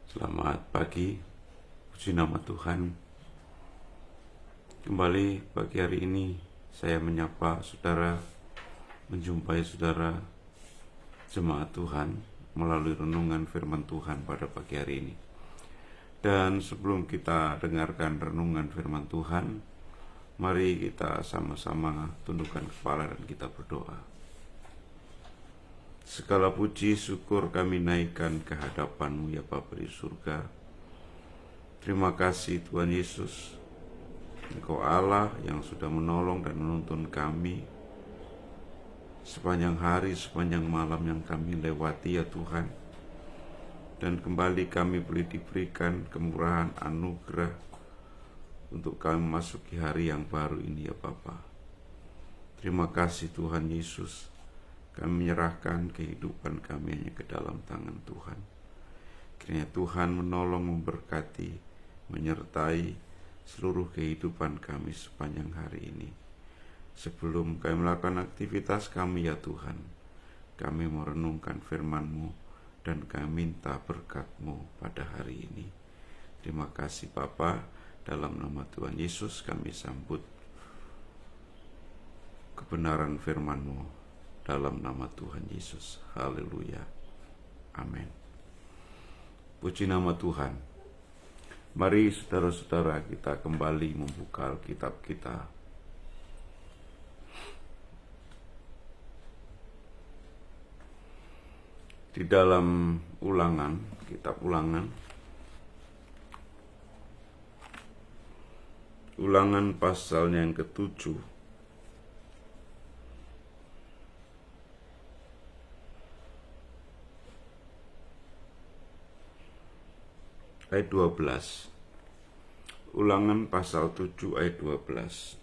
Selamat pagi, puji nama Tuhan. Kembali pagi hari ini saya menyapa saudara, menjumpai saudara jemaat Tuhan melalui renungan firman Tuhan pada pagi hari ini. Dan sebelum kita dengarkan renungan firman Tuhan, mari kita sama-sama tundukkan kepala dan kita berdoa. Segala puji syukur kami naikkan ke hadapan-Mu ya Bapa di surga. Terima kasih Tuhan Yesus, Engkau Allah yang sudah menolong dan menuntun kami sepanjang hari, sepanjang malam yang kami lewati ya Tuhan. Dan kembali kami boleh diberikan kemurahan anugerah untuk kami memasuki hari yang baru ini ya Bapa. Terima kasih Tuhan Yesus. Kami menyerahkan kehidupan kami hanya ke dalam tangan Tuhan. Kiranya Tuhan menolong, memberkati, menyertai seluruh kehidupan kami sepanjang hari ini. Sebelum kami melakukan aktivitas kami ya Tuhan, kami merenungkan firman-Mu dan kami minta berkat-Mu pada hari ini. Terima kasih Bapa, dalam nama Tuhan Yesus kami sambut kebenaran firman-Mu. Dalam nama Tuhan Yesus. Haleluya. Amin. Puji nama Tuhan. Mari saudara-saudara kita kembali membuka Alkitab kita. Di dalam Ulangan, kitab Ulangan. Ulangan pasalnya yang ke-7. Ayat 12. Ulangan pasal 7 ayat 12.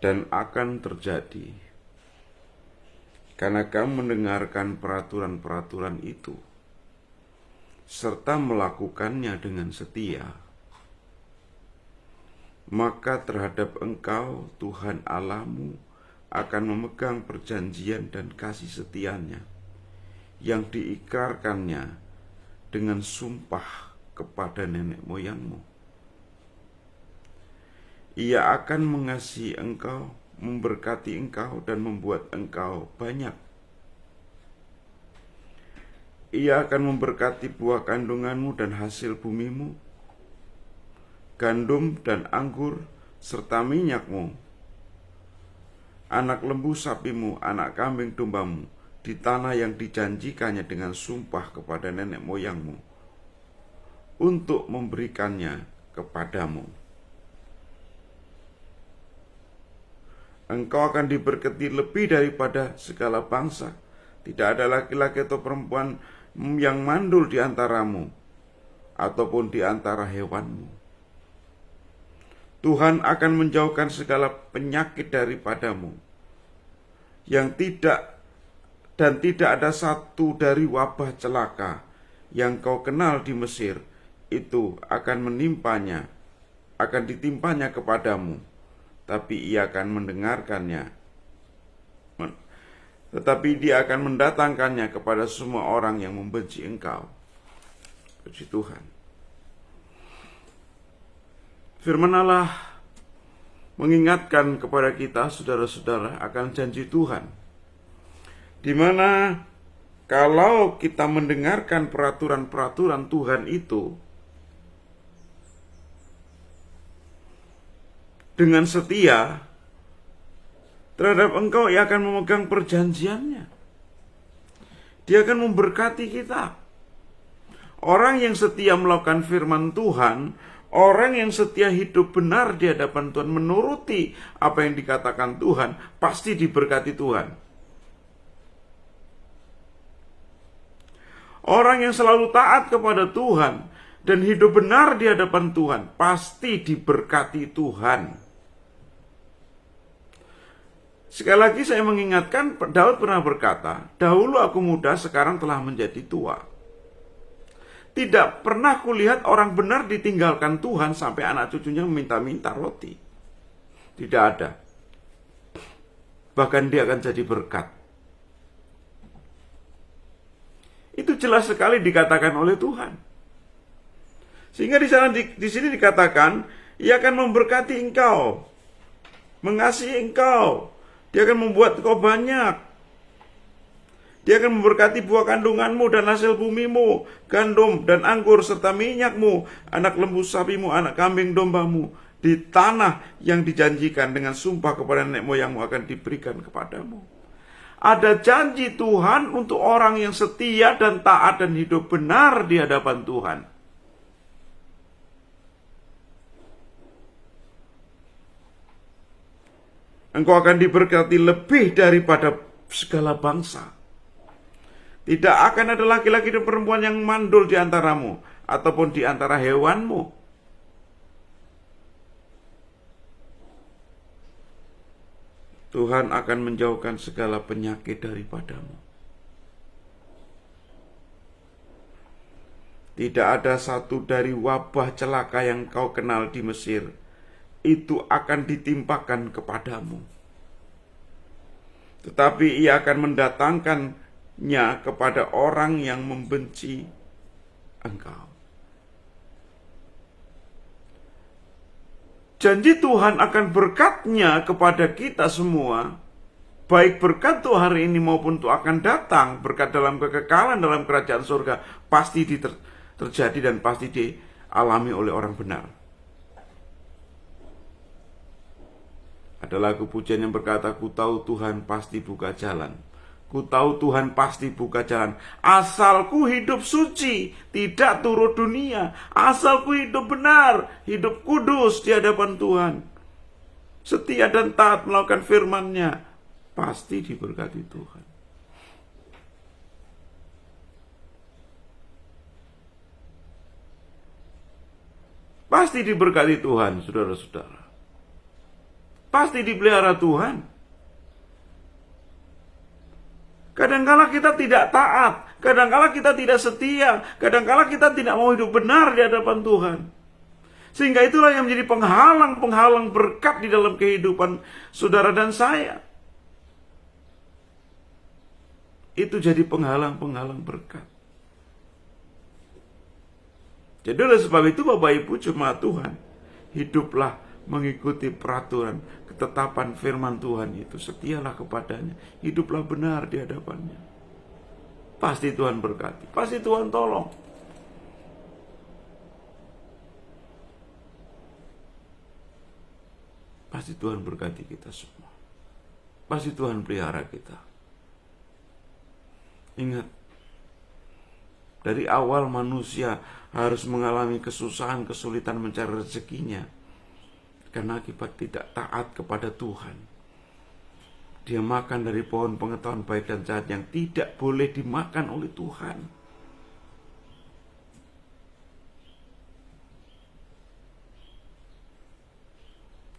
Dan akan terjadi, karena kamu mendengarkan peraturan-peraturan itu, serta melakukannya dengan setia, maka terhadap engkau Tuhan Allahmu akan memegang perjanjian dan kasih setianya yang diikrarkannya dengan sumpah kepada nenek moyangmu. Ia akan mengasihi engkau, memberkati engkau, dan membuat engkau banyak. Ia akan memberkati buah kandunganmu dan hasil bumimu, gandum dan anggur, serta minyakmu, anak lembu sapimu, anak kambing dombamu, di tanah yang dijanjikannya dengan sumpah kepada nenek moyangmu, untuk memberikannya kepadamu. Engkau akan diberkati lebih daripada segala bangsa. Tidak ada laki-laki atau perempuan yang mandul di antaramu, ataupun di antara hewanmu. Tuhan akan menjauhkan segala penyakit daripadamu, yang tidak ada satu dari wabah celaka yang kau kenal di Mesir, itu akan ditimpanya kepadamu, tapi dia akan mendatangkannya kepada semua orang yang membenci engkau. Puji Tuhan. Firman Allah mengingatkan kepada kita, saudara-saudara, akan janji Tuhan, di mana kalau kita mendengarkan peraturan-peraturan Tuhan itu dengan setia terhadap engkau, ia akan memegang perjanjiannya. Dia akan memberkati kita. Orang yang setia melakukan firman Tuhan, orang yang setia hidup benar di hadapan Tuhan, menuruti apa yang dikatakan Tuhan, pasti diberkati Tuhan. Orang yang selalu taat kepada Tuhan dan hidup benar di hadapan Tuhan, pasti diberkati Tuhan. Sekali lagi saya mengingatkan, Daud pernah berkata, dahulu aku muda, sekarang telah menjadi tua. Tidak pernah kulihat orang benar ditinggalkan Tuhan sampai anak cucunya meminta-minta roti. Tidak ada. Bahkan dia akan jadi berkat. Itu jelas sekali dikatakan oleh Tuhan. Sehingga di sini dikatakan, Ia akan memberkati engkau, mengasihi engkau, Dia akan membuat engkau banyak. Dia akan memberkati buah kandunganmu dan hasil bumimu, gandum dan anggur serta minyakmu, anak lembu sapimu, anak kambing dombamu, di tanah yang dijanjikan dengan sumpah kepada nenek moyangmu akan diberikan kepadamu. Ada janji Tuhan untuk orang yang setia dan taat dan hidup benar di hadapan Tuhan. Engkau akan diberkati lebih daripada segala bangsa. Tidak akan ada laki-laki dan perempuan yang mandul di antaramu, ataupun di antara hewanmu. Tuhan akan menjauhkan segala penyakit daripadamu. Tidak ada satu dari wabah celaka yang kau kenal di Mesir, itu akan ditimpakan kepadamu. Tetapi Ia akan mendatangkannya kepada orang yang membenci engkau. Janji Tuhan akan berkat-Nya kepada kita semua, baik berkat untuk hari ini maupun untuk akan datang, berkat dalam kekekalan dalam kerajaan surga, pasti terjadi dan pasti dialami oleh orang benar. Ada lagu pujian yang berkata, ku tahu Tuhan pasti buka jalan. Ku tahu Tuhan pasti buka jalan. Asal ku hidup suci, tidak turut dunia. Asal ku hidup benar, hidup kudus di hadapan Tuhan, setia dan taat melakukan firman-Nya, pasti diberkati Tuhan. Pasti diberkati Tuhan, saudara-saudara. Pasti dipelihara Tuhan. Kadangkala kita tidak taat, kadangkala kita tidak setia, kadangkala kita tidak mau hidup benar di hadapan Tuhan. Sehingga itulah yang menjadi penghalang-penghalang berkat di dalam kehidupan saudara dan saya. Itu jadi penghalang-penghalang berkat. Jadi oleh sebab itu Bapak Ibu jemaat Tuhan, hiduplah mengikuti peraturan, ketetapan firman Tuhan itu. Setialah kepadanya, hiduplah benar di hadapannya. Pasti Tuhan berkati, pasti Tuhan tolong. Pasti Tuhan berkati kita semua. Pasti Tuhan pelihara kita. Ingat, dari awal manusia harus mengalami kesusahan, kesulitan mencari rezekinya, karena akibat tidak taat kepada Tuhan. Dia makan dari pohon pengetahuan baik dan jahat yang tidak boleh dimakan oleh Tuhan.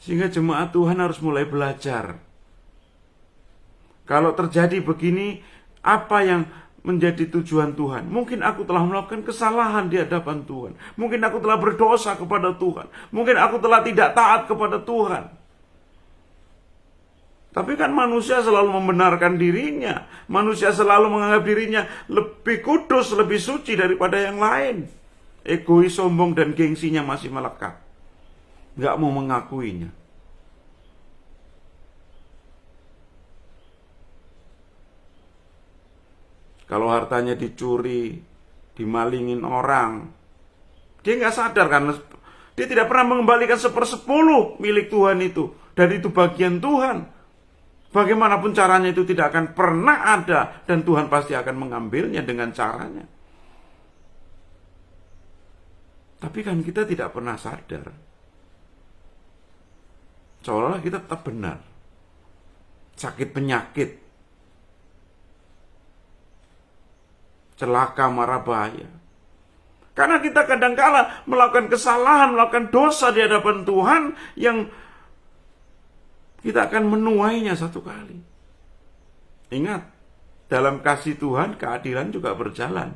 Sehingga jemaat Tuhan harus mulai belajar. Kalau terjadi begini, apa yang menjadi tujuan Tuhan? Mungkin aku telah melakukan kesalahan di hadapan Tuhan. Mungkin aku telah berdosa kepada Tuhan. Mungkin aku telah tidak taat kepada Tuhan. Tapi kan manusia selalu membenarkan dirinya. Manusia selalu menganggap dirinya lebih kudus, lebih suci daripada yang lain. Egois, sombong, dan gengsinya masih melekat. Gak mau mengakuinya. Kalau hartanya dicuri, dimalingin orang, dia nggak sadar karena dia tidak pernah mengembalikan 1/10 milik Tuhan itu. Dan itu bagian Tuhan. Bagaimanapun caranya itu tidak akan pernah ada. Dan Tuhan pasti akan mengambilnya dengan caranya. Tapi kan kita tidak pernah sadar. Seolah-olah kita tetap benar. Sakit penyakit, celaka, mara bahaya. Karena kita kadangkala melakukan kesalahan, melakukan dosa di hadapan Tuhan yang kita akan menuainya satu kali. Ingat, dalam kasih Tuhan keadilan juga berjalan.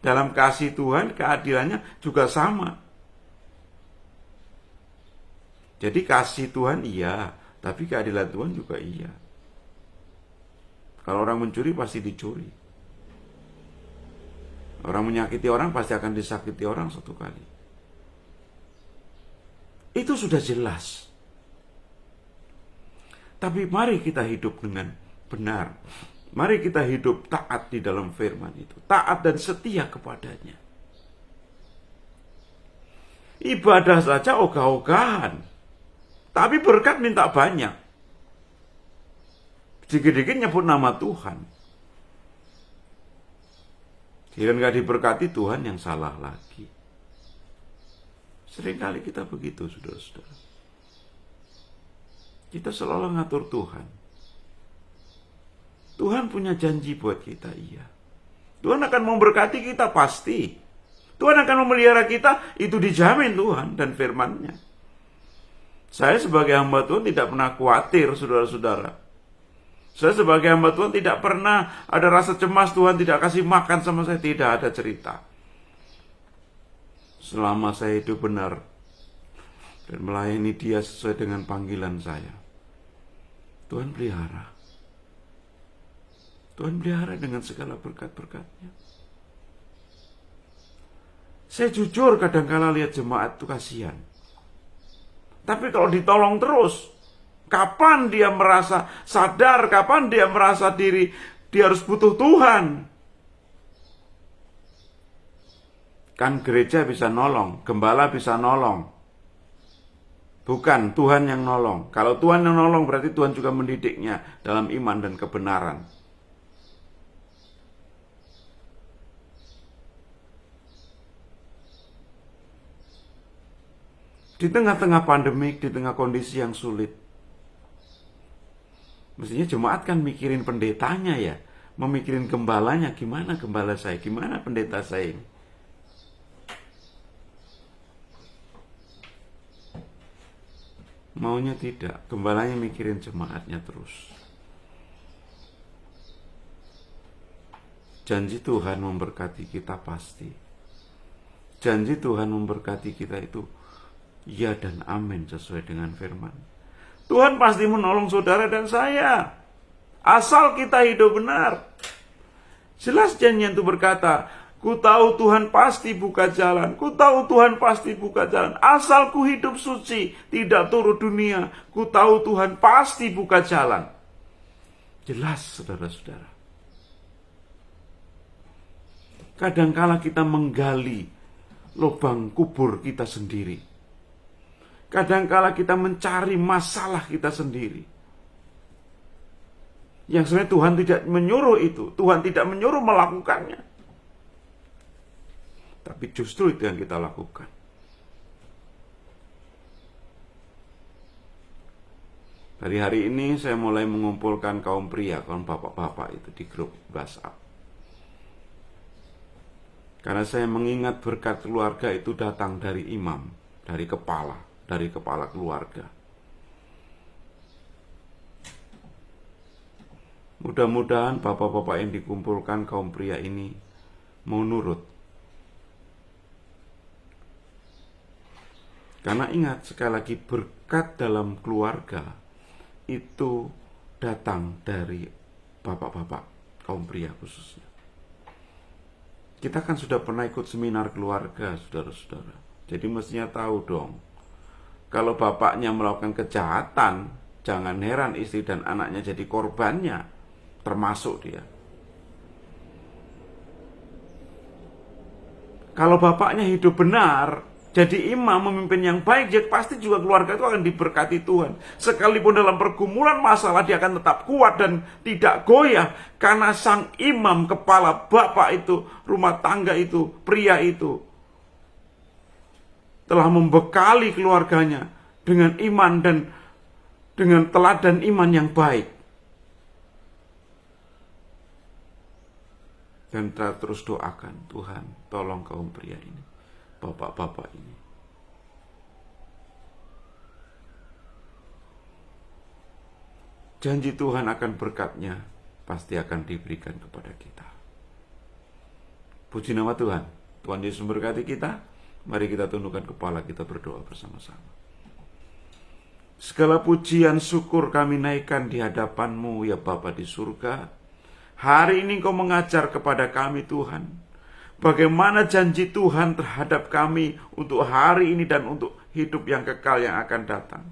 Dalam kasih Tuhan keadilannya juga sama. Jadi kasih Tuhan iya, tapi keadilan Tuhan juga iya. Kalau orang mencuri pasti dicuri. Orang menyakiti orang pasti akan disakiti orang satu kali. Itu sudah jelas. Tapi mari kita hidup dengan benar. Mari kita hidup taat di dalam firman itu. Taat dan setia kepadanya. Ibadah saja ogah-ogahan. Tapi berkat minta banyak. Dikit-dikit nyebut nama Tuhan. Jika nggak diberkati, Tuhan yang salah lagi. Seringkali kita begitu, saudara-saudara. Kita selalu ngatur Tuhan. Tuhan punya janji buat kita, iya. Tuhan akan memberkati kita, pasti. Tuhan akan memelihara kita, itu dijamin Tuhan dan firman-Nya. Saya sebagai hamba Tuhan tidak pernah khawatir, saudara-saudara. Saya sebagai hamba Tuhan tidak pernah ada rasa cemas Tuhan tidak kasih makan sama saya. Tidak ada cerita. Selama saya hidup benar dan melayani Dia sesuai dengan panggilan saya, Tuhan pelihara. Tuhan pelihara dengan segala berkat-berkat-Nya. Saya jujur kadang-kala lihat jemaat itu kasihan. Tapi kalau ditolong terus, kapan dia merasa sadar, kapan dia merasa diri dia harus butuh Tuhan? Kan gereja bisa nolong, gembala bisa nolong. Bukan Tuhan yang nolong. Kalau Tuhan yang nolong berarti Tuhan juga mendidiknya dalam iman dan kebenaran. Di tengah-tengah pandemik, di tengah kondisi yang sulit, mestinya jemaat kan mikirin pendetanya ya, memikirin gembalanya, gimana gembala saya, gimana pendeta saya ini. Maunya tidak, gembalanya mikirin jemaatnya terus. Janji Tuhan memberkati kita pasti. Janji Tuhan memberkati kita itu ya dan amin sesuai dengan firman. Tuhan pasti menolong saudara dan saya, asal kita hidup benar. Jelas janjian itu berkata, ku tahu Tuhan pasti buka jalan. Ku tahu Tuhan pasti buka jalan. Asal ku hidup suci, tidak turut dunia. Ku tahu Tuhan pasti buka jalan. Jelas, saudara-saudara. Kadangkala kita menggali lubang kubur kita sendiri. Kadangkala kita mencari masalah kita sendiri. Yang sebenarnya Tuhan tidak menyuruh itu. Tuhan tidak menyuruh melakukannya. Tapi justru itu yang kita lakukan. Dari hari ini saya mulai mengumpulkan kaum pria, kaum bapak-bapak itu di grup WhatsApp. Karena saya mengingat berkat keluarga itu datang dari imam, dari kepala keluarga. Mudah-mudahan bapak-bapak yang dikumpulkan kaum pria ini mau nurut. Karena ingat, sekali lagi, berkat dalam keluarga itu datang dari bapak-bapak, kaum pria khususnya. Kita kan sudah pernah ikut seminar keluarga, saudara-saudara. Jadi mestinya tahu dong, kalau bapaknya melakukan kejahatan, jangan heran istri dan anaknya jadi korbannya, termasuk dia. Kalau bapaknya hidup benar, jadi imam, memimpin yang baik, jadi pasti juga keluarga itu akan diberkati Tuhan. Sekalipun dalam pergumulan masalah, dia akan tetap kuat dan tidak goyah. Karena sang imam, kepala bapak itu, rumah tangga itu, pria itu, telah membekali keluarganya dengan iman dan dengan teladan iman yang baik. Dan kita terus doakan, Tuhan tolong kaum pria ini, bapak-bapak ini. Janji Tuhan akan berkatnya pasti akan diberikan kepada kita. Puji nama Tuhan. Tuhan Yesus memberkati kita. Mari kita tundukkan kepala, kita berdoa bersama-sama. Segala pujian syukur kami naikkan di hadapan-Mu ya Bapa di surga. Hari ini Engkau mengajar kepada kami Tuhan, Bagaimana janji Tuhan terhadap kami untuk hari ini dan untuk hidup yang kekal yang akan datang.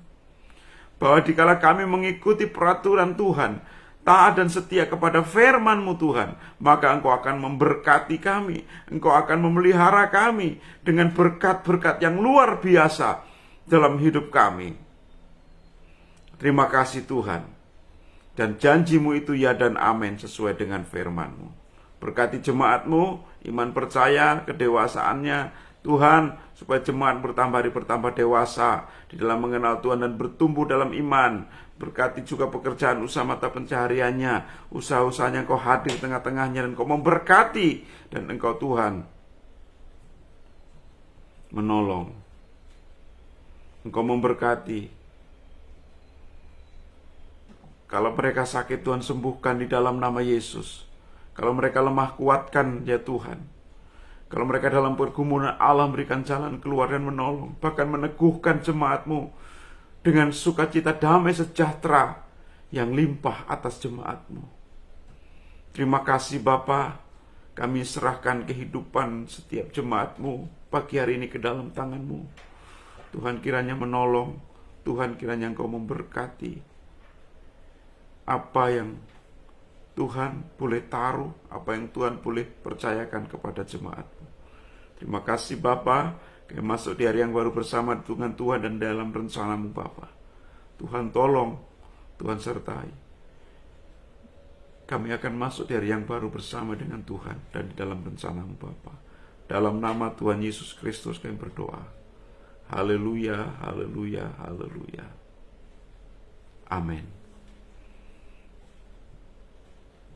Bahwa dikala kami mengikuti peraturan Tuhan, taat dan setia kepada firman-Mu Tuhan, maka Engkau akan memberkati kami. Engkau akan memelihara kami dengan berkat-berkat yang luar biasa dalam hidup kami. Terima kasih Tuhan. Dan janji-Mu itu ya dan amin sesuai dengan firman-Mu. Berkati jemaat-Mu, iman percaya, kedewasaannya, Tuhan, supaya jemaat bertambah dewasa di dalam mengenal Tuhan dan bertumbuh dalam iman. Berkati juga pekerjaan usaha mata pencahariannya, usaha-usahanya Engkau hadir tengah-tengahnya dan Engkau memberkati. Dan Engkau Tuhan menolong, Engkau memberkati. Kalau mereka sakit, Tuhan sembuhkan di dalam nama Yesus. Kalau mereka lemah, kuatkan ya Tuhan. Kalau mereka dalam pergumulan, Allah berikan jalan keluar dan menolong, bahkan meneguhkan jemaat-Mu dengan sukacita damai sejahtera yang limpah atas jemaat-Mu. Terima kasih Bapa, kami serahkan kehidupan setiap jemaat-Mu pagi hari ini ke dalam tangan-Mu. Tuhan kiranya menolong, Tuhan kiranya Engkau memberkati apa yang Tuhan boleh taruh, apa yang Tuhan boleh percayakan kepada jemaat-Mu. Terima kasih Bapa, kami masuk di hari yang baru bersama dengan Tuhan dan dalam rencana-Mu Bapa. Tuhan tolong, Tuhan sertai. Kami akan masuk di hari yang baru bersama dengan Tuhan dan di dalam rencana-Mu Bapa. Dalam nama Tuhan Yesus Kristus kami berdoa. Haleluya, haleluya, haleluya. Amin.